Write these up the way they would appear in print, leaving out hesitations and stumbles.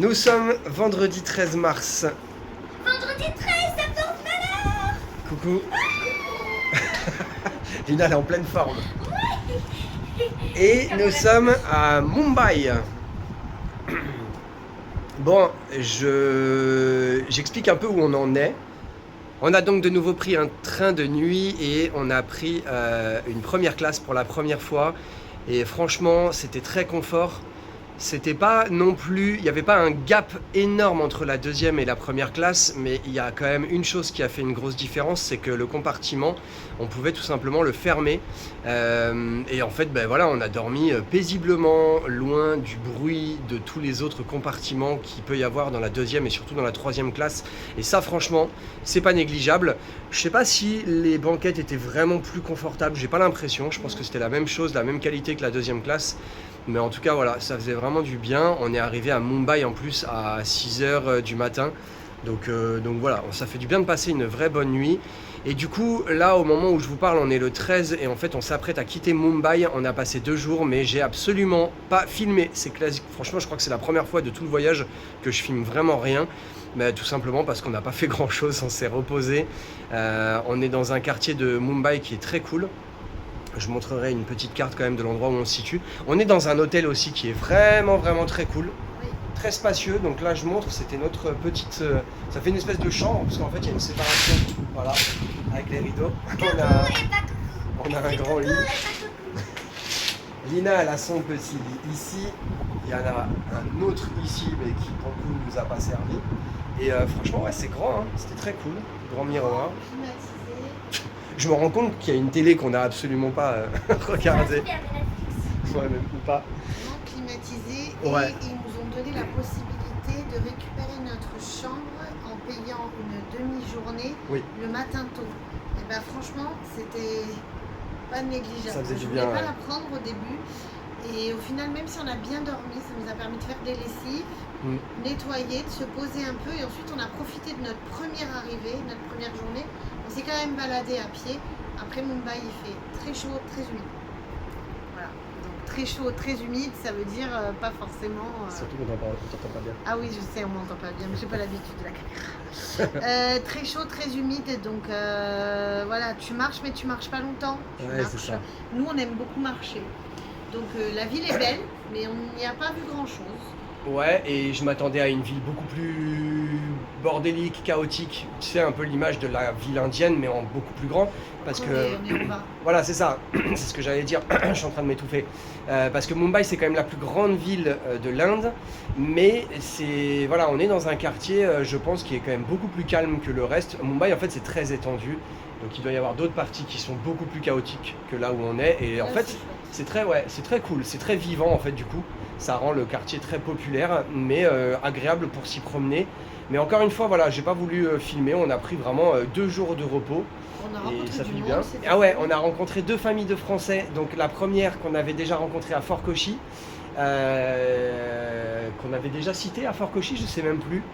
Nous sommes vendredi 13 mars. Vendredi 13 septembre, malheur. Coucou. Lina, elle est en pleine forme. Et nous sommes à Mumbai. Bon, j'explique un peu où on en est. On a donc de nouveau pris un train de nuit et on a pris une première classe pour la première fois. Et franchement, c'était très confort. C'était pas non plus, il n'y avait pas un gap énorme entre la deuxième et la première classe, mais il y a quand même une chose qui a fait une grosse différence, c'est que le compartiment, on pouvait tout simplement le fermer. Et en fait, ben voilà, on a dormi paisiblement, loin du bruit de tous les autres compartiments qu'il peut y avoir dans la deuxième et surtout dans la troisième classe. Et ça, franchement, c'est pas négligeable. Je sais pas si les banquettes étaient vraiment plus confortables, j'ai pas l'impression. Je pense que c'était la même chose, la même qualité que la deuxième classe. Mais en tout cas, voilà, ça faisait vraiment du bien. On est arrivé à Mumbai en plus à 6h du matin. Donc voilà, ça fait du bien de passer une vraie bonne nuit. Et du coup, là, au moment où je vous parle, on est le 13 et en fait, on s'apprête à quitter Mumbai. On a passé 2 jours, mais j'ai absolument pas filmé. C'est classique. Franchement, je crois que c'est la première fois de tout le voyage que je filme vraiment rien. Mais tout simplement parce qu'on n'a pas fait grand-chose, on s'est reposé. On est dans un quartier de Mumbai qui est très cool. Je montrerai une petite carte quand même de l'endroit où on se situe. On est dans un hôtel aussi qui est vraiment très cool. Oui. Très spacieux. Donc là je montre, c'était notre petite... ça fait une espèce de chambre parce qu'en fait il y a une séparation. Voilà, avec les rideaux. On a un grand lit. Lina elle a son petit lit ici. Il y en a un autre ici mais qui pour le coup ne nous a pas servi. Et franchement ouais c'est grand, hein. C'était très cool. Grand miroir. Je me rends compte qu'il y a une télé qu'on n'a absolument pas regardée. Ouais, même pas. Vraiment climatisé Ouais. et ils nous ont donné la possibilité de récupérer notre chambre en payant une demi-journée Oui. le matin tôt. Et ben franchement, c'était pas négligeable. Ça faisait du Je voulais bien, pas ouais. la prendre au début. Et au final, même si on a bien dormi, ça nous a permis de faire des lessives, nettoyer, de se poser un peu. Et ensuite, on a profité de notre première arrivée, notre première journée. On s'est quand même baladé à pied. Après Mumbai, il fait très chaud, très humide. Voilà. Donc très chaud, très humide, ça veut dire pas forcément... Surtout qu'on t'entend pas bien. Ah oui, je sais, on m'entend pas bien, mais j'ai pas l'habitude de la caméra. Très chaud, très humide, donc voilà, tu marches, mais tu marches pas longtemps. Tu Ouais, marches. c'est ça. Nous, on aime beaucoup marcher. Donc la ville est belle, mais on n'y a pas vu grand-chose. Ouais, et je m'attendais à une ville beaucoup plus bordélique, chaotique. Tu sais, un peu l'image de la ville indienne, mais en beaucoup plus grand. Parce que... On est en bas. Voilà, c'est ça. C'est ce que j'allais dire. Je suis en train de m'étouffer. Parce que Mumbai, c'est quand même la plus grande ville de l'Inde. Mais c'est... Voilà, on est dans un quartier, je pense, qui est quand même beaucoup plus calme que le reste. Mumbai, en fait, c'est très étendu. Donc il doit y avoir d'autres parties qui sont beaucoup plus chaotiques que là où on est. Et en Là, fait, c'est chouette. c'est très, ouais, c'est très cool. C'est très vivant, en fait, du coup. Ça rend le quartier très populaire, mais agréable pour s'y promener. Mais encore une fois, voilà, j'ai pas voulu filmer. On a pris vraiment 2 jours de repos. On a Et rencontré ça du fait du monde. bien. c'était Ah ouais, cool. on a rencontré 2 familles de Français. Donc la première qu'on avait déjà rencontrée à Fort Cauchy, qu'on avait déjà citée à Fort Cauchy, je sais même plus.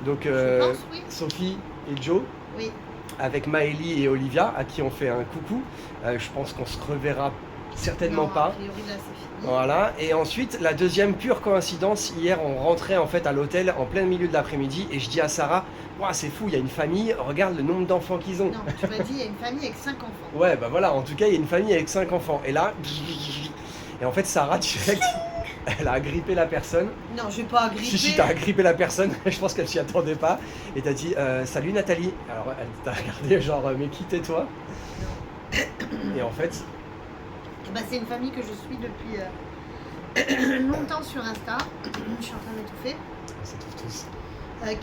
Donc Je pense, oui. Sophie et Joe, Oui. avec Maëlie et Olivia, à qui on fait un coucou. Je pense qu'on se reverra certainement Non, pas. A priori, là, c'est fini. Voilà, et ensuite la deuxième pure coïncidence, hier on rentrait en fait à l'hôtel en plein milieu de l'après-midi et je dis à Sarah, ouah c'est fou, il y a une famille, regarde le nombre d'enfants qu'ils ont. Non, tu m'as dit, il y a une famille avec 5 enfants. Ouais bah voilà, en tout cas il y a une famille avec 5 enfants. Et là, et en fait Sarah direct, elle a agrippé la personne. Non, je vais pas agripper. Si t'as agrippé la personne, je pense qu'elle s'y attendait pas. Et t'as dit, salut Nathalie. Alors elle t'a regardé genre, mais qui t'es-toi? Et en fait, Eh ben, c'est une famille que je suis depuis longtemps sur Insta. Je suis en train d'étouffer. c'est tous.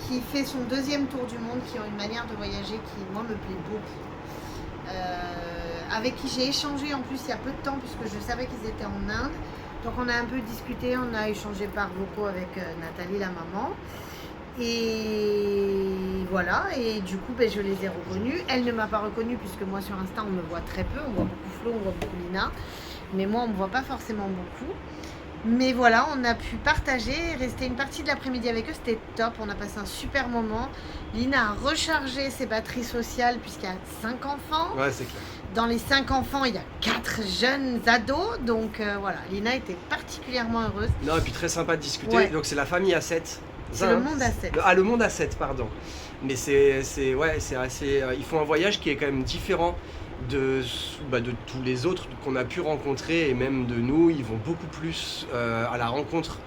Qui fait son 2e tour du monde, qui ont une manière de voyager qui, moi, me plaît beaucoup. Avec qui j'ai échangé en plus il y a peu de temps, puisque je savais qu'ils étaient en Inde. Donc on a un peu discuté, on a échangé par vocaux avec Nathalie, la maman. Et voilà, et du coup je les ai reconnus. Elle ne m'a pas reconnue puisque moi sur Insta on me voit très peu, on voit beaucoup Flo, on voit beaucoup Lina. Mais moi on me voit pas forcément beaucoup. Mais voilà, on a pu partager, rester une partie de l'après-midi avec eux, c'était top, on a passé un super moment. Lina a rechargé ses batteries sociales puisqu'il y a 5 enfants. Ouais c'est clair. Dans les 5 enfants, il y a 4 jeunes ados, donc voilà, Lina était particulièrement heureuse. Non et puis très sympa de discuter, Ouais. donc c'est la famille à 7. C'est le monde à 7. Le monde à 7, pardon. Mais c'est assez. Ils font un voyage qui est quand même différent de tous les autres qu'on a pu rencontrer et même de nous. Ils vont beaucoup plus à la rencontre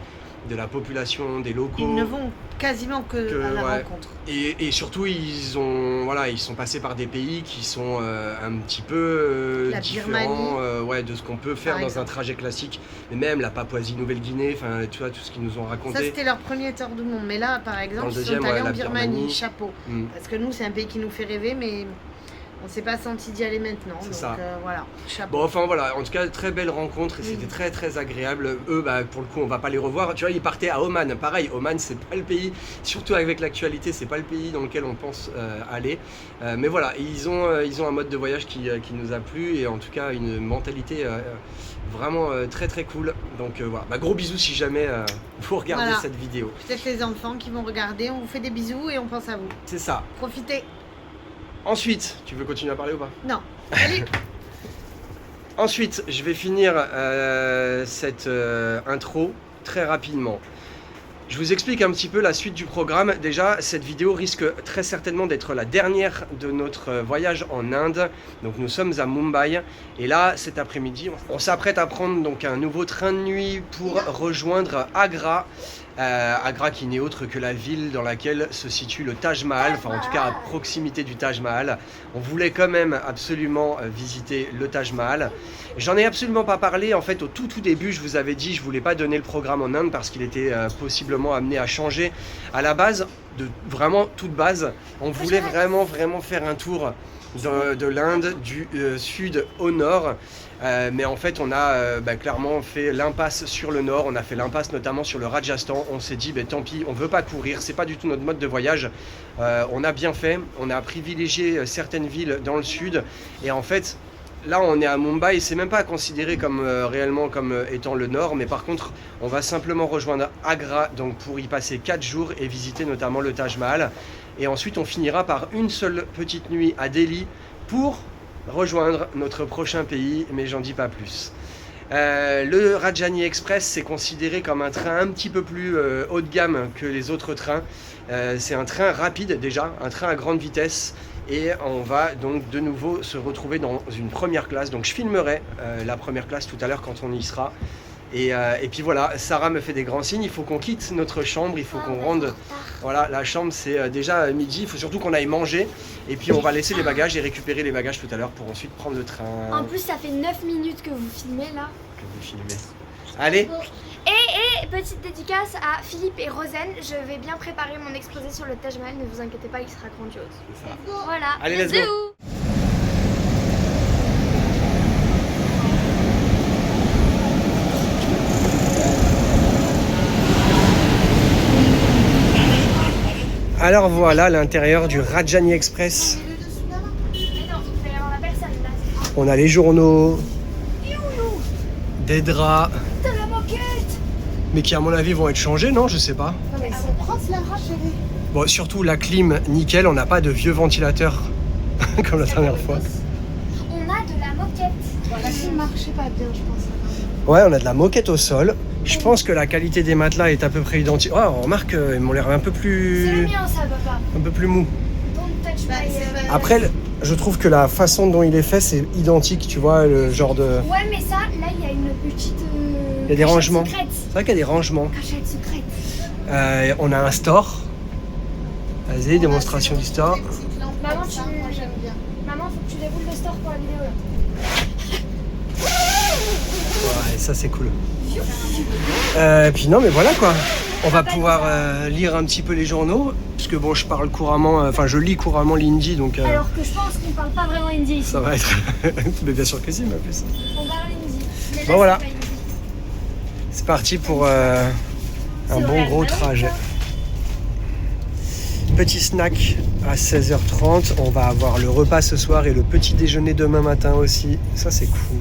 de la population, des locaux. Ils ne vont quasiment que à la rencontre. Et surtout, ils sont passés par des pays qui sont un petit peu différents de ce qu'on peut faire dans un trajet classique. Mais même la Papouasie-Nouvelle-Guinée, tu vois, tout ce qu'ils nous ont raconté. Ça, c'était leur premier tour du monde. Mais là, par exemple, ils sont allés en Birmanie, chapeau. Parce que nous, c'est un pays qui nous fait rêver, mais on ne s'est pas senti d'y aller maintenant. C'est donc ça. Voilà, chapeau. Bon, enfin voilà, en tout cas, très belle rencontre et c'était très très agréable. Eux, pour le coup, on va pas les revoir. Tu vois, ils partaient à Oman. Pareil, Oman, c'est pas le pays, surtout avec l'actualité, c'est pas le pays dans lequel on pense aller. Mais voilà, ils ont un mode de voyage qui nous a plu et en tout cas une mentalité vraiment très très cool. Donc voilà, gros bisous si jamais vous regardez cette vidéo. Peut-être les enfants qui vont regarder, on vous fait des bisous et on pense à vous. C'est ça. Profitez. Ensuite, tu veux continuer à parler ou pas? Non. Allez. Ensuite, je vais finir cette intro très rapidement. Je vous explique un petit peu la suite du programme. Déjà, cette vidéo risque très certainement d'être la dernière de notre voyage en Inde. Donc nous sommes à Mumbai et là, cet après-midi, on s'apprête à prendre donc un nouveau train de nuit pour rejoindre Agra. Agra qui n'est autre que la ville dans laquelle se situe le Taj Mahal, enfin en tout cas à proximité du Taj Mahal. On voulait quand même absolument visiter le Taj Mahal. J'en ai absolument pas parlé, en fait au tout début je vous avais dit je voulais pas donner le programme en Inde parce qu'il était possiblement amené à changer. À la base, de vraiment toute base, on voulait vraiment faire un tour de l'Inde du sud au nord. Mais en fait on a clairement fait l'impasse sur le nord, on a fait l'impasse notamment sur le Rajasthan. On s'est dit tant pis, on veut pas courir, c'est pas du tout notre mode de voyage. On a bien fait, on a privilégié certaines villes dans le sud et en fait là on est à Mumbai, c'est même pas considéré comme réellement comme étant le nord, mais par contre on va simplement rejoindre Agra donc pour y passer 4 jours et visiter notamment le Taj Mahal et ensuite on finira par une seule petite nuit à Delhi pour rejoindre notre prochain pays, mais j'en dis pas plus. Le Rajdhani Express c'est considéré comme un train un petit peu plus haut de gamme que les autres trains. C'est un train rapide déjà, un train à grande vitesse et on va donc de nouveau se retrouver dans une première classe. Donc je filmerai la première classe tout à l'heure quand on y sera. Et puis voilà, Sarah me fait des grands signes, il faut qu'on quitte notre chambre, il faut qu'on rende. Voilà, la chambre c'est déjà midi, il faut surtout qu'on aille manger. Et puis on va laisser les bagages et récupérer les bagages tout à l'heure pour ensuite prendre le train. En plus ça fait 9 minutes que vous filmez là. Que vous filmez. Allez. Et petite dédicace à Philippe et Rosen, je vais bien préparer mon exposé sur le Taj Mahal, ne vous inquiétez pas, il sera grandiose. C'est ça. Voilà, allez, let's go. Alors voilà l'intérieur du Rajdhani Express. On a les journaux, des draps, mais qui à mon avis vont être changés, non? Je sais pas. Bon, surtout la clim, nickel, on n'a pas de vieux ventilateurs comme la dernière fois. On a de la moquette. La clim marchait pas bien, je pense. Ouais, on a de la moquette au sol. Je pense que la qualité des matelas est à peu près identique. Oh, on remarque qu'ils m'ont l'air un peu plus... C'est le mien ça, papa. Un peu plus mou. Don't touch my... Après, je trouve que la façon dont il est fait, c'est identique, tu vois, le genre de... Ouais, mais ça, là, il y a une petite... Il y a des rangements. Secrète. C'est vrai qu'il y a des rangements. Cachette secrète. On a un store. Vas-y, démonstration du store. Maman, Ça, moi j'aime bien. Maman, faut que tu déroules le store pour la vidéo là. Ouais, ça c'est cool. Puis non, mais voilà quoi. On va pouvoir lire un petit peu les journaux. Parce que bon, je parle couramment, je lis couramment l'hindi donc. Alors que je pense qu'on parle pas vraiment hindi ici. Ça va être. Mais bien sûr que si, mais en plus. On parle hindi. Mais Bon, là, voilà. c'est pas hindi. C'est parti pour un bon gros trajet. Petit snack à 16h30. On va avoir le repas ce soir et le petit déjeuner demain matin aussi. Ça c'est cool.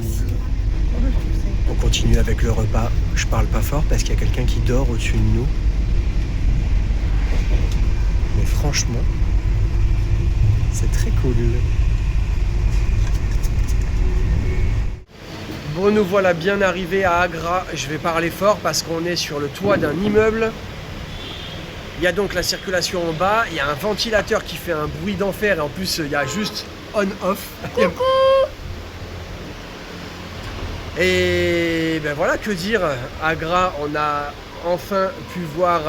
On continue avec le repas. Je parle pas fort parce qu'il y a quelqu'un qui dort au-dessus de nous. Mais franchement, c'est très cool. Bon, nous voilà bien arrivés à Agra. Je vais parler fort parce qu'on est sur le toit d'un immeuble. Il y a donc la circulation en bas, il y a un ventilateur qui fait un bruit d'enfer et en plus il y a juste on-off. Coucou. Et ben voilà, que dire, Agra, on a enfin pu voir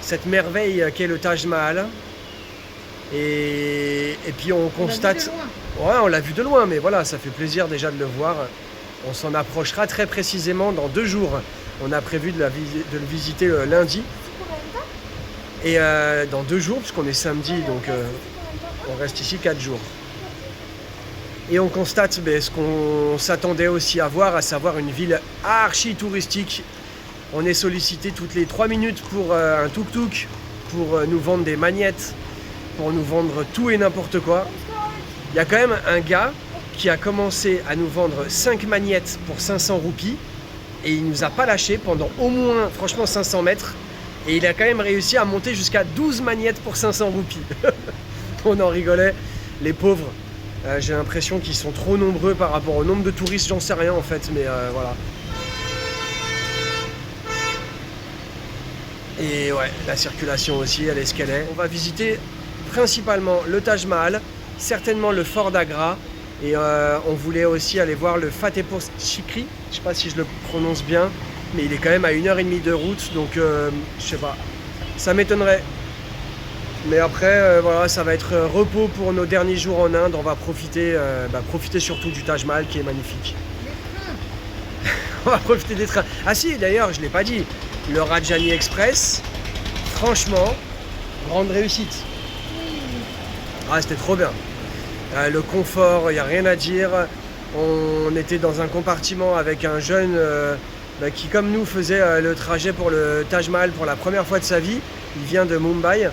cette merveille qu'est le Taj Mahal. Et puis on constate... Ouais, on l'a vu de loin, mais voilà, ça fait plaisir déjà de le voir. On s'en approchera très précisément dans 2 jours. On a prévu de le visiter lundi. Et dans 2 jours, puisqu'on est samedi, donc on reste ici 4 jours. Et on constate ce qu'on s'attendait aussi à voir, à savoir une ville archi touristique. On est sollicité toutes les 3 minutes pour un tuk-tuk, pour nous vendre des magnettes, pour nous vendre tout et n'importe quoi. Il y a quand même un gars qui a commencé à nous vendre 5 magnettes pour 500 roupies et il nous a pas lâché pendant au moins, franchement, 500 mètres. Et il a quand même réussi à monter jusqu'à 12 magnettes pour 500 roupies. On en rigolait, les pauvres. J'ai l'impression qu'ils sont trop nombreux par rapport au nombre de touristes, j'en sais rien en fait, mais voilà. Et ouais, la circulation aussi, elle est ce qu'elle est. On va visiter principalement le Taj Mahal, certainement le fort d'Agra, et on voulait aussi aller voir le Fatehpur Sikri, je sais pas si je le prononce bien, mais il est quand même à 1h30 de route, donc je sais pas, ça m'étonnerait. Mais après, voilà, ça va être repos pour nos derniers jours en Inde. On va profiter surtout du Taj Mahal qui est magnifique. On va profiter des trains. Ah si, d'ailleurs, je ne l'ai pas dit. Le Rajdhani Express, franchement, grande réussite. Ah, c'était trop bien. Le confort, il n'y a rien à dire. On était dans un compartiment avec un jeune qui, comme nous, faisait le trajet pour le Taj Mahal pour la première fois de sa vie. Il vient de Mumbai.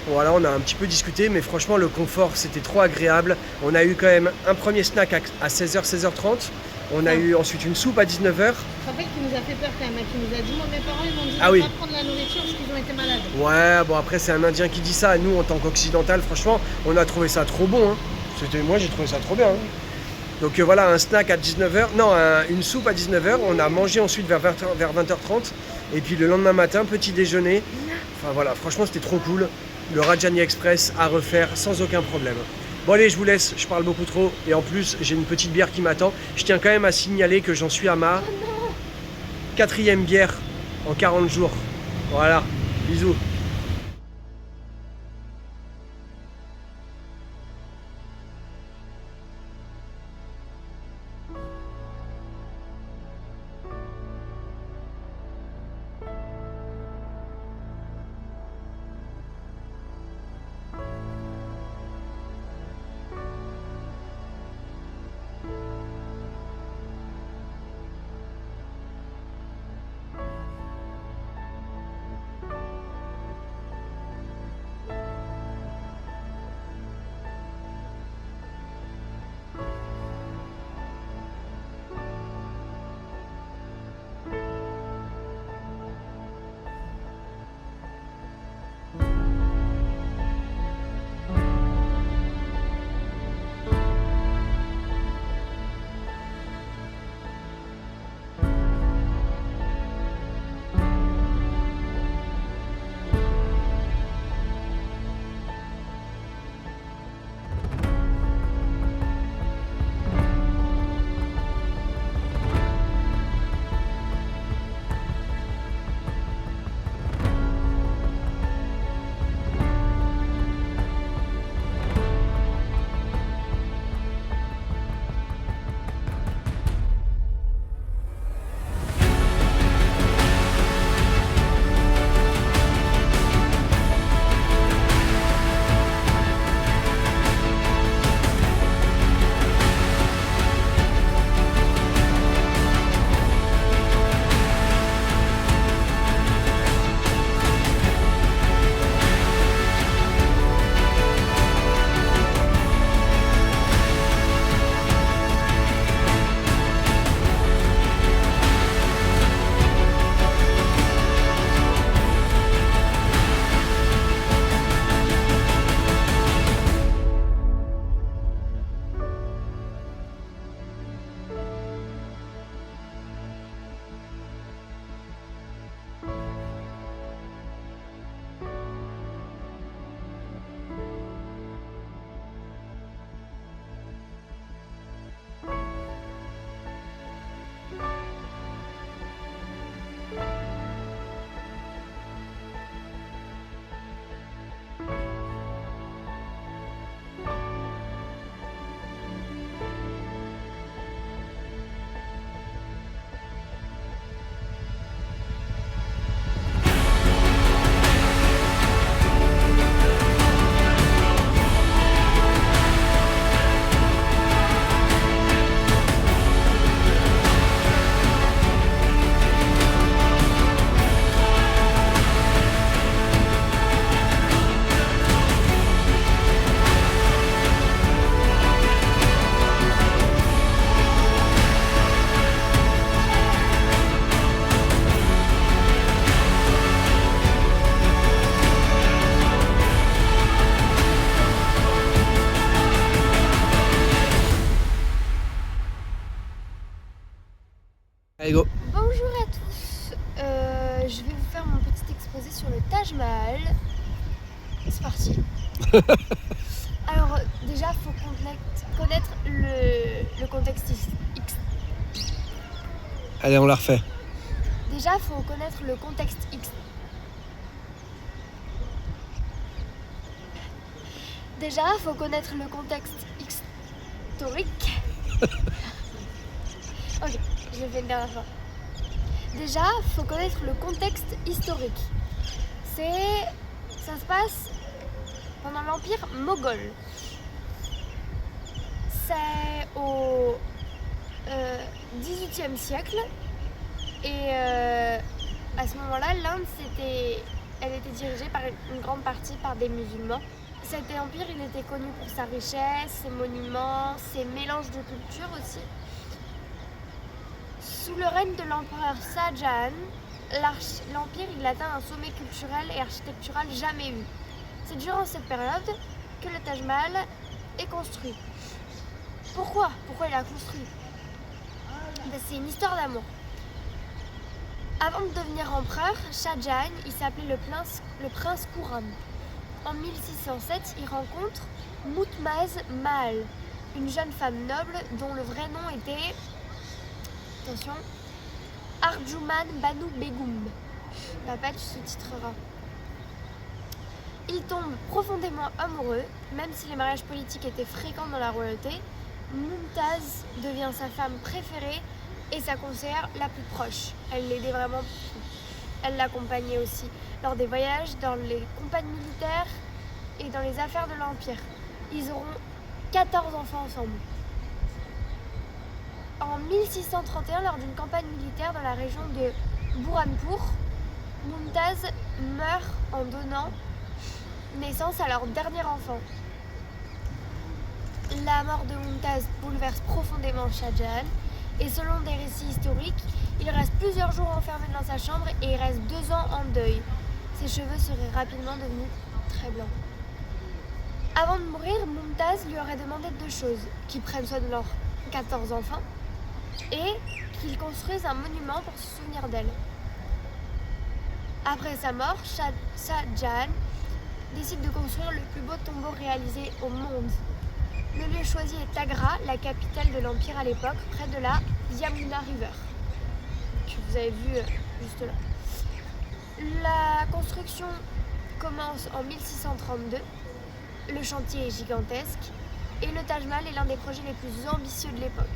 Voilà, on a un petit peu discuté, mais franchement, le confort, c'était trop agréable. On a eu quand même un premier snack à 16h, 16h30. On a eu ensuite une soupe à 19h. Je te rappelle qu'il nous a fait peur quand même, qui nous a dit, moi mes parents ils m'ont dit de pas prendre la nourriture parce qu'ils ont été malades. Ouais, bon après c'est un Indien qui dit ça. Nous, en tant qu'occidental, franchement, on a trouvé ça trop bon. Hein. Moi, j'ai trouvé ça trop bien. Hein. Donc voilà, un snack à 19h. Non, une soupe à 19h. On a mangé ensuite vers 20h30. Et puis le lendemain matin, petit déjeuner. Enfin voilà, franchement, c'était trop cool. Le Rajdhani Express à refaire sans aucun problème. Bon allez, je vous laisse, je parle beaucoup trop. Et en plus, j'ai une petite bière qui m'attend. Je tiens quand même à signaler que j'en suis à ma 4e bière en 40 jours. Voilà, bisous. Allez, go. Bonjour à tous, je vais vous faire mon petit exposé sur le Taj Mahal. C'est parti. Alors déjà, il faut connaître le contexte X. Allez, on la refait. Déjà, il faut connaître le contexte X. Déjà, il faut connaître le contexte historique. Ok, je le fais une dernière fois. Déjà, il faut connaître le contexte historique. Ça se passe pendant l'Empire moghol. C'est au XVIIIe siècle. Et à ce moment-là, l'Inde, elle était dirigée par une grande partie par des musulmans. Cet empire, il était connu pour sa richesse, ses monuments, ses mélanges de cultures aussi. Sous le règne de l'empereur Shah Jahan, l'empire il atteint un sommet culturel et architectural jamais vu. C'est durant cette période que le Taj Mahal est construit. Pourquoi il a construit? C'est une histoire d'amour. Avant de devenir empereur, Shah Jahan il s'appelait le prince Khurram. En 1607, il rencontre Mumtaz Mahal, une jeune femme noble dont le vrai nom était, attention, Arjuman Banu Begum. La page sous-titrera. Il tombe profondément amoureux, même si les mariages politiques étaient fréquents dans la royauté. Mumtaz devient sa femme préférée et sa conseillère la plus proche. Elle l'aidait vraiment beaucoup. Elle l'accompagnait aussi lors des voyages, dans les campagnes militaires et dans les affaires de l'Empire. Ils auront 14 enfants ensemble. En 1631, lors d'une campagne militaire dans la région de Burhanpur, Mumtaz meurt en donnant naissance à leur dernier enfant. La mort de Mumtaz bouleverse profondément Shah Jahan et selon des récits historiques, il reste plusieurs jours enfermé dans sa chambre et il reste 2 ans en deuil. Ses cheveux seraient rapidement devenus très blancs. Avant de mourir, Mumtaz lui aurait demandé 2 choses, qu'il prenne soin de leurs 14 enfants et qu'il construise un monument pour se souvenir d'elle. Après sa mort, Shah Jahan décide de construire le plus beau tombeau réalisé au monde. Le lieu choisi est Agra, la capitale de l'Empire à l'époque, près de la Yamuna River, que vous avez vu juste là. La construction commence en 1632, le chantier est gigantesque et le Taj Mahal est l'un des projets les plus ambitieux de l'époque.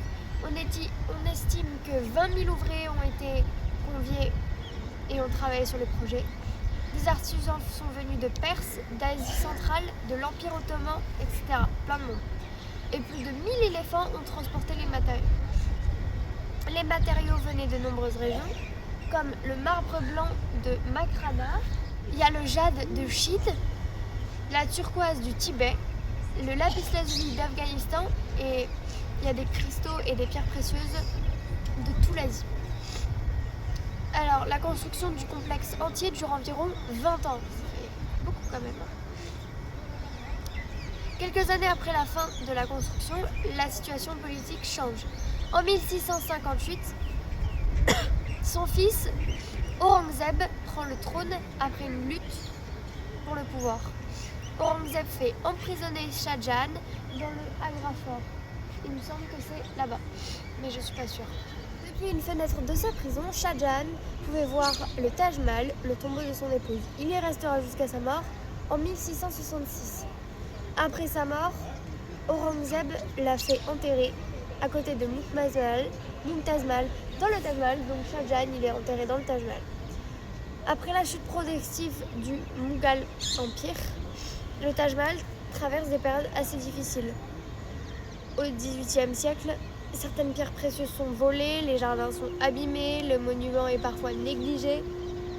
On estime que 20 000 ouvriers ont été conviés et ont travaillé sur le projet. Des artisans sont venus de Perse, d'Asie centrale, de l'Empire ottoman, etc. Plein de monde. Et plus de 1000 éléphants ont transporté les matériaux. Les matériaux venaient de nombreuses régions, comme le marbre blanc de Makrana, il y a le jade de Chine, la turquoise du Tibet, le lapis-lazuli d'Afghanistan et il y a des cristaux et des pierres précieuses de toute l'Asie. Alors, la construction du complexe entier dure environ 20 ans. C'est beaucoup quand même. Quelques années après la fin de la construction, la situation politique change. En 1658, son fils Aurangzeb prend le trône après une lutte pour le pouvoir. Aurangzeb fait emprisonner Shah Jahan dans le Agra Fort. Il me semble que c'est là-bas, mais je ne suis pas sûre. Depuis une fenêtre de sa prison, Shah Jahan pouvait voir le Taj Mahal, le tombeau de son épouse. Il y restera jusqu'à sa mort en 1666. Après sa mort, Aurangzeb l'a fait enterrer à côté de Mumtaz Mahal dans le Taj Mahal. Donc Shah Jahan, il est enterré dans le Taj Mahal. Après la chute progressive du Mughal Empire, le Taj Mahal traverse des périodes assez difficiles. Au XVIIIe siècle, certaines pierres précieuses sont volées, les jardins sont abîmés, le monument est parfois négligé.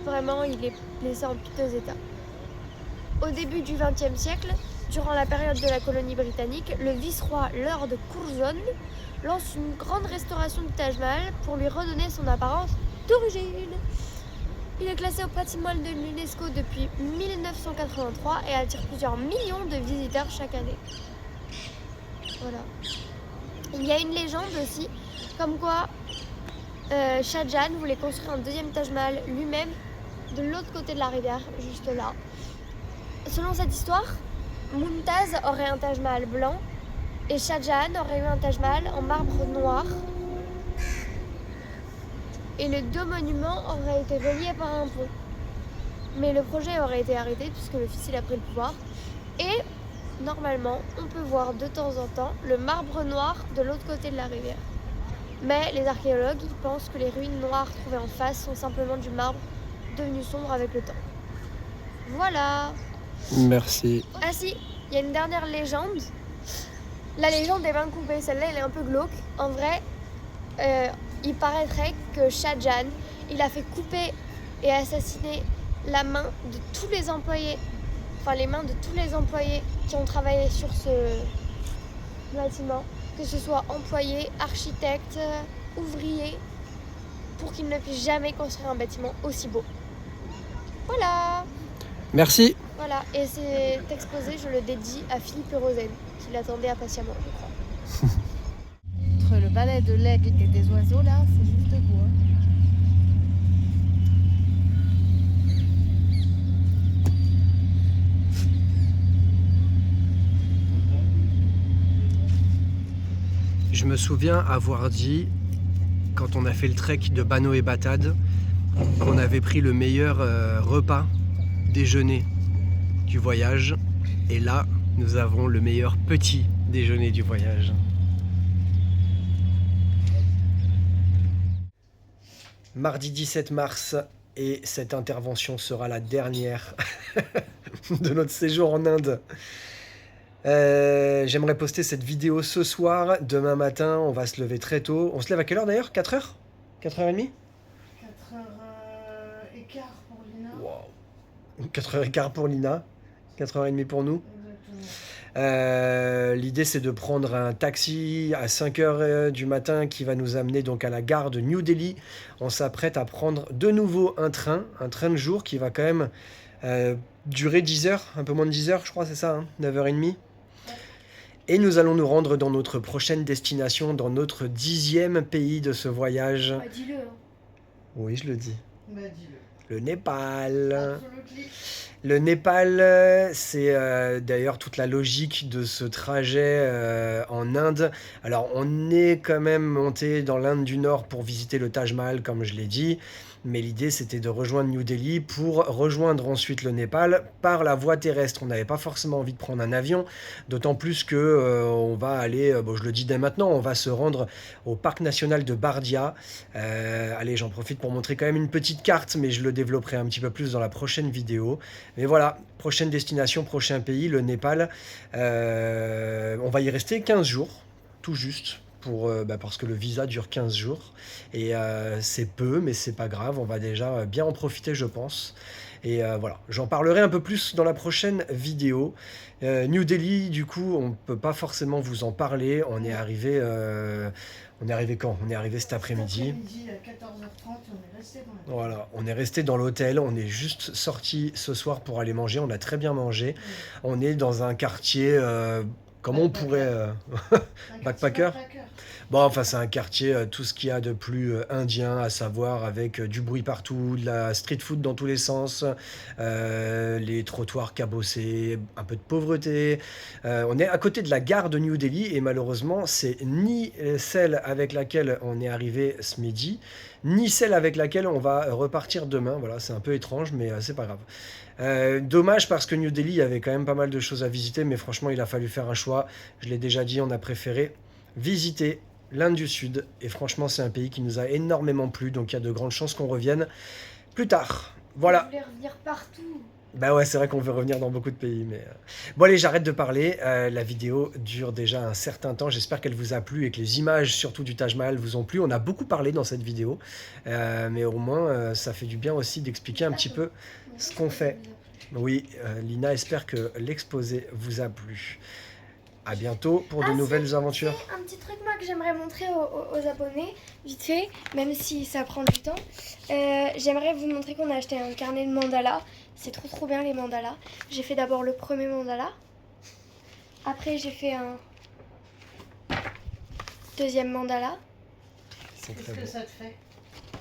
Vraiment, il est laissé en piteux état. Au début du XXe siècle, durant la période de la colonie britannique, le vice-roi Lord Curzon lance une grande restauration du Taj Mahal pour lui redonner son apparence d'origine. Il est classé au patrimoine de l'UNESCO depuis 1983 et attire plusieurs millions de visiteurs chaque année. Voilà. Il y a une légende aussi, comme quoi Shah Jahan voulait construire un deuxième Taj Mahal lui-même de l'autre côté de la rivière, juste là. Selon cette histoire, Mumtaz aurait un Taj Mahal blanc et Shah Jahan aurait eu un Taj Mahal en marbre noir. Et les deux monuments auraient été reliés par un pont. Mais le projet aurait été arrêté puisque le fils il a pris le pouvoir. Et normalement, on peut voir de temps en temps le marbre noir de l'autre côté de la rivière. Mais les archéologues ils pensent que les ruines noires trouvées en face sont simplement du marbre devenu sombre avec le temps. Voilà. Merci. Ah si, il y a une dernière légende. La légende des mains coupées, celle-là elle est un peu glauque. En vrai, il paraîtrait que Shah Jahan, il a fait couper et assassiner la main de tous les employés, enfin les mains de tous les employés qui ont travaillé sur ce bâtiment, que ce soit employés, architectes, ouvriers, pour qu'ils ne puissent jamais construire un bâtiment aussi beau. Voilà. Merci. Voilà, et cet exposé, je le dédie à Philippe Rosen, qui l'attendait impatiemment, je crois. Entre le balai de l'aigle et des oiseaux, là, c'est juste beau. Hein. Je me souviens avoir dit, quand on a fait le trek de Bano et Batad, qu'on avait pris le meilleur repas déjeuner du voyage. Et là, nous avons le meilleur petit déjeuner du voyage. Mardi 17 mars, et cette intervention sera la dernière de notre séjour en Inde. J'aimerais poster cette vidéo ce soir. Demain matin, on va se lever très tôt. On se lève à quelle heure d'ailleurs? 4h? 4h30? 4h15 pour Lina. Wow. 4h15 pour Lina, 4h30 pour nous. L'idée c'est de prendre un taxi à 5h du matin qui va nous amener donc à la gare de New Delhi. On s'apprête à prendre de nouveau un train de jour qui va quand même durer 10 heures, un peu moins de 10 heures je crois, c'est ça, hein, 9h30. Et nous allons nous rendre dans notre prochaine destination, dans notre 10e pays de ce voyage. Bah, dis-le. Hein. Oui, je le dis. Bah, dis-le. Le Népal. Absolutely. Le Népal, c'est d'ailleurs toute la logique de ce trajet en Inde. Alors, on est quand même monté dans l'Inde du Nord pour visiter le Taj Mahal, comme je l'ai dit. Mais l'idée, c'était de rejoindre New Delhi pour rejoindre ensuite le Népal par la voie terrestre. On n'avait pas forcément envie de prendre un avion, d'autant plus que on va aller, bon, je le dis dès maintenant, on va se rendre au parc national de Bardia. Allez, j'en profite pour montrer quand même une petite carte, mais je le développerai un petit peu plus dans la prochaine vidéo. Mais voilà, prochaine destination, prochain pays, le Népal. On va y rester 15 jours, tout juste. Parce que le visa dure 15 jours et c'est peu mais c'est pas grave, on va déjà bien en profiter je pense et voilà, j'en parlerai un peu plus dans la prochaine vidéo. New Delhi du coup on peut pas forcément vous en parler, on est arrivé quand? On est arrivé cet après-midi À 14h30 on est resté dans la... Voilà, on est resté dans l'hôtel, on est juste sorti ce soir pour aller manger, on a très bien mangé. On est dans un quartier comment on pourrait... Backpacker. Bon, enfin, c'est un quartier, tout ce qu'il y a de plus indien, à savoir avec du bruit partout, de la street food dans tous les sens, les trottoirs cabossés, un peu de pauvreté. On est à côté de la gare de New Delhi et malheureusement, c'est ni celle avec laquelle on est arrivé ce midi, ni celle avec laquelle on va repartir demain. Voilà, c'est un peu étrange, mais c'est pas grave. Dommage parce que New Delhi, il y avait quand même pas mal de choses à visiter, mais franchement, il a fallu faire un choix. Je l'ai déjà dit, on a préféré visiter l'Inde du Sud. Et franchement, c'est un pays qui nous a énormément plu, donc il y a de grandes chances qu'on revienne plus tard. Voilà. Je voulais revenir partout. Bah ouais, c'est vrai qu'on veut revenir dans beaucoup de pays, mais... Bon allez, j'arrête de parler. La vidéo dure déjà un certain temps. J'espère qu'elle vous a plu et que les images, surtout du Taj Mahal, vous ont plu. On a beaucoup parlé dans cette vidéo, mais au moins, ça fait du bien aussi d'expliquer un petit peu ce qu'on fait. Oui, Lina espère que l'exposé vous a plu. À bientôt pour de nouvelles aventures. Un petit truc moi que j'aimerais montrer aux abonnés, vite fait, même si ça prend du temps. J'aimerais vous montrer qu'on a acheté un carnet de mandalas. C'est trop bien les mandalas. J'ai fait d'abord le premier mandala. Après j'ai fait un deuxième mandala. C'est très Qu'est-ce que beau. ça te fait?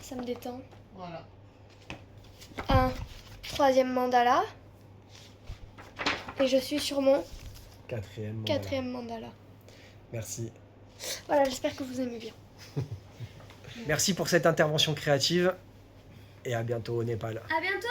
ça me détend. Voilà. Un troisième mandala. Et je suis sur mon quatrième mandala. Merci. Voilà, j'espère que vous aimez bien. Merci pour cette intervention créative et à bientôt au Népal. À bientôt!